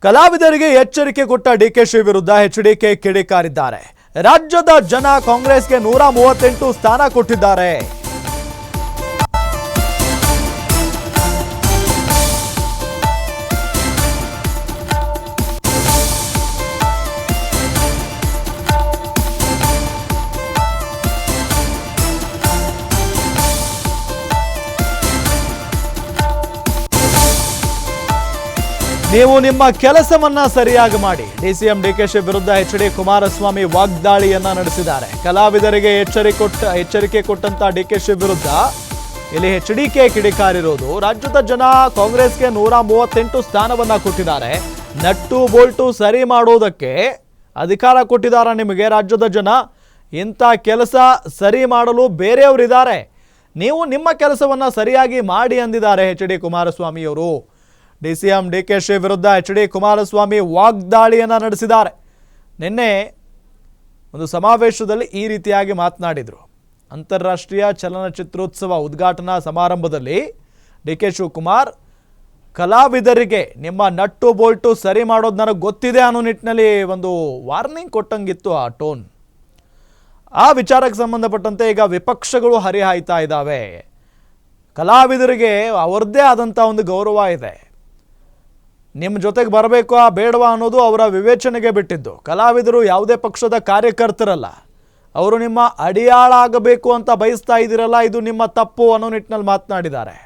ಕಲಾವಿದರಿಗೆ ಎಚ್ಚರಿಕೆ ಕೊಟ್ಟ ಡಿಕೆಶಿ ವಿರುದ್ಧ ಎಚ್ಡಿಕೆ ಕಿಡಿಕಾರಿದ್ದಾರೆ. ರಾಜ್ಯದ ಜನ ಕಾಂಗ್ರೆಸ್ಗೆ 138 ಸ್ಥಾನ ಕೊಟ್ಟಿದ್ದಾರೆ. ನೀವು ನಿಮ್ಮ ಕೆಲಸವನ್ನ ಸರಿಯಾಗಿ ಮಾಡಿ. ಡಿಸಿಎಂ ಡಿಕೆಶಿ ವಿರುದ್ಧ ಎಚ್ಡಿ ಕುಮಾರಸ್ವಾಮಿ ವಾಗ್ದಾಳಿಯನ್ನ ನಡೆಸಿದ್ದಾರೆ. ಕಲಾವಿದರಿಗೆ ಎಚ್ಚರಿಕೆ ಕೊಟ್ಟಂತ ಡಿಕೆಶಿ ವಿರುದ್ಧ ಇಲ್ಲಿ ಎಚ್ಡಿಕೆ ಕಿಡಿಕಾರಿರೋದು. ರಾಜ್ಯದ ಜನ ಕಾಂಗ್ರೆಸ್ಗೆ 138 ಸ್ಥಾನವನ್ನ ಕೊಟ್ಟಿದ್ದಾರೆ. ನಟ್ಟು ಬೋಲ್ಟು ಸರಿ ಮಾಡೋದಕ್ಕೆ ಅಧಿಕಾರ ಕೊಟ್ಟಿದ್ದಾರೆ ನಿಮಗೆ ರಾಜ್ಯದ ಜನ. ಇಂಥ ಕೆಲಸ ಸರಿ ಮಾಡಲು ಬೇರೆಯವರಿದ್ದಾರೆ. ನೀವು ನಿಮ್ಮ ಕೆಲಸವನ್ನ ಸರಿಯಾಗಿ ಮಾಡಿ ಅಂದಿದ್ದಾರೆ ಎಚ್ಡಿ ಕುಮಾರಸ್ವಾಮಿಯವರು. ಡಿಸಿಎಂ ಡಿಕೆಶಿ ವಿರುದ್ಧ ಎಚ್ಡಿ ಕುಮಾರಸ್ವಾಮಿ ವಾಗ್ದಾಳಿಯನ್ನು ನಡೆಸಿದ್ದಾರೆ. ನಿನ್ನೆ ಒಂದು ಸಮಾವೇಶದಲ್ಲಿ ಈ ರೀತಿಯಾಗಿ ಮಾತನಾಡಿದರು. ಅಂತಾರಾಷ್ಟ್ರೀಯ ಚಲನಚಿತ್ರೋತ್ಸವ ಉದ್ಘಾಟನಾ ಸಮಾರಂಭದಲ್ಲಿ ಡಿಕೆ ಶಿವಕುಮಾರ್ ಕಲಾವಿದರಿಗೆ ನಿಮ್ಮ ನಟ್ಟು ಬೋಲ್ಟು ಸರಿ ಮಾಡೋದು ನನಗೆ ಗೊತ್ತಿದೆ ಅನ್ನೋ ನಿಟ್ಟಿನಲ್ಲಿ ಒಂದು ವಾರ್ನಿಂಗ್ ಕೊಟ್ಟಂಗಿತ್ತು ಆ ಟೋನ್. ಆ ವಿಚಾರಕ್ಕೆ ಸಂಬಂಧಪಟ್ಟಂತೆ ಈಗ ವಿಪಕ್ಷಗಳು ಹರಿಹಾಯ್ತಾ ಇದ್ದಾವೆ. ಕಲಾವಿದರಿಗೆ ಅವರದ್ದೇ ಆದಂಥ ಒಂದು ಗೌರವ ಇದೆ. ನಿಮ್ಮ ಜೊತೆಗೆ ಬರಬೇಕಾ ಬೇಡವಾ ಅನ್ನೋದು ಅವರ ವಿವೇಚನೆಗೆ ಬಿಟ್ಟಿದ್ದು. ಕಲಾವಿದರು ಯಾವುದೇ ಪಕ್ಷದ ಕಾರ್ಯಕರ್ತರಲ್ಲ. ಅವರು ನಿಮ್ಮ ಅಡಿಯಾಳಾಗಬೇಕು ಅಂತ ಬಯಸ್ತಾ ಇದ್ದೀರಲ್ಲ, ಇದು ನಿಮ್ಮ ತಪ್ಪು ಅನ್ನೋ ನಿಟ್ಟಿನಲ್ಲಿ ಮಾತನಾಡಿದ್ದಾರೆ.